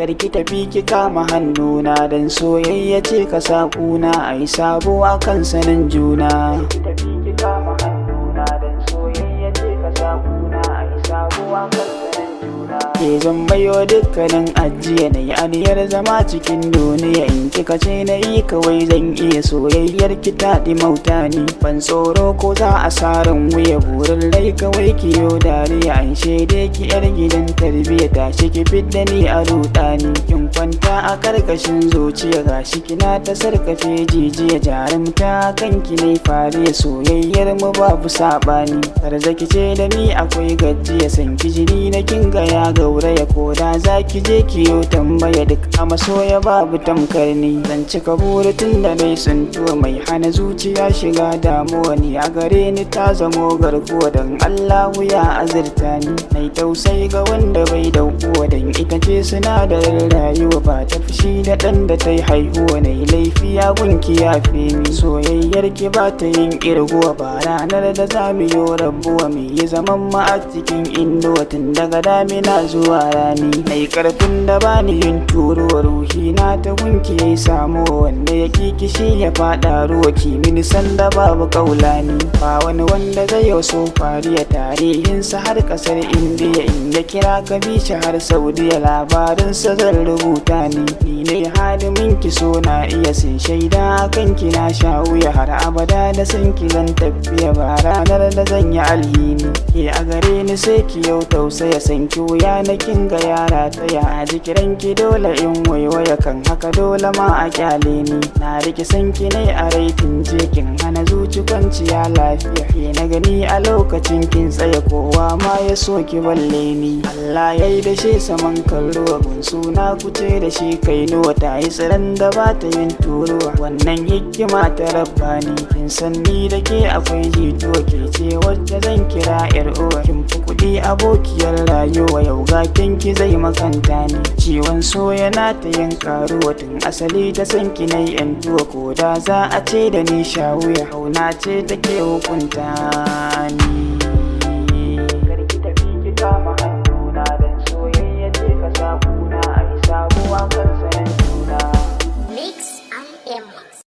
karki tafi ki kama hannuna dan soyayya ce ka sakuna ai sabo akan sanin juna. Karki tafi ki kama hannuna dan soyayya ce ka sakuna ai sabo akan sanin juna. Ke zan bayo dukkanin ajiya na yi aniyar zama cikin duniya in kika ce na yi kawai zan iya soyayyar ki taɗi mauta ni ban tsoro ko za a sarin wuya burin rai kawai ki yo dariya an shaide ki yar gidan tarbiyya tashi ki fidda ni a rudani kin kwanta a karkashin zuciya gashi kina ta sarkafe jijiya jarumta kanki ne fariya soyayyar mu babu sabani arzaki ce da ni akwai gajiya san ki jini na kinga ya gauraya ko da za ki je ki yo tambaya duk a masoya babu tamkar ni zan cika burutin da nai suntuwa mai hana zuciya shiga damuwa ni a gare ni ta zamo garkuwa dan Allahu ya azurta ni nai tausayi ga wanda bai daukuwa dan ita ce sinadarin rayuwa ba ta fushi da dan da ta yi haihuwa nai laifi ya gunki ya fi ni soyayyar ki ba ta yin irguwa ba ranar da za mu yo rabuwa mu yi zaman ma a cikin inuwa tun daga damina zuwa rani nai karfin da bani yin turuwa ruhi na ta gunki yayi samu wanda ya kishi ya fada ruwa kimin sanda babu kaulani ba wani wanda zai yau so fariya tarihinsa har kasar indiya in ya kira ka bi shi har saudiya labarinsa zan rubuta ni ne halimin ki so na iya sun shaida kan ki na sha wuya har abada da san ki zan tafiya ba ranar da zan yi alhini ke a gare ni sai ki yau tausaya san ki wuya na kinga yara taya a jikiran ki dole in waiwaya kan haka dole ma a kyale ni na rike san ki ne a raitin jikin hana zuci kwanciya lafiya ke na gani a lokacin kin tsaya kowa ma ya so ki balle ni Allah ya yi da shi saman kalluwa gun suna kuce da shi kai nuwa ta yi tsiran da ba ta yin turuwa wannan hikima ta rabbani kin san ni da ke akwai jituwa ke ce wacce zan kira yar uwa kin fi kuɗi abokiyar rayuwa yau ga ki zai makanta ni ciwon so yana ta yin karuwa tun asali ta san ki nai yan tuwa ko da za a ce da ni shawuya hauna ce take hukunta ni.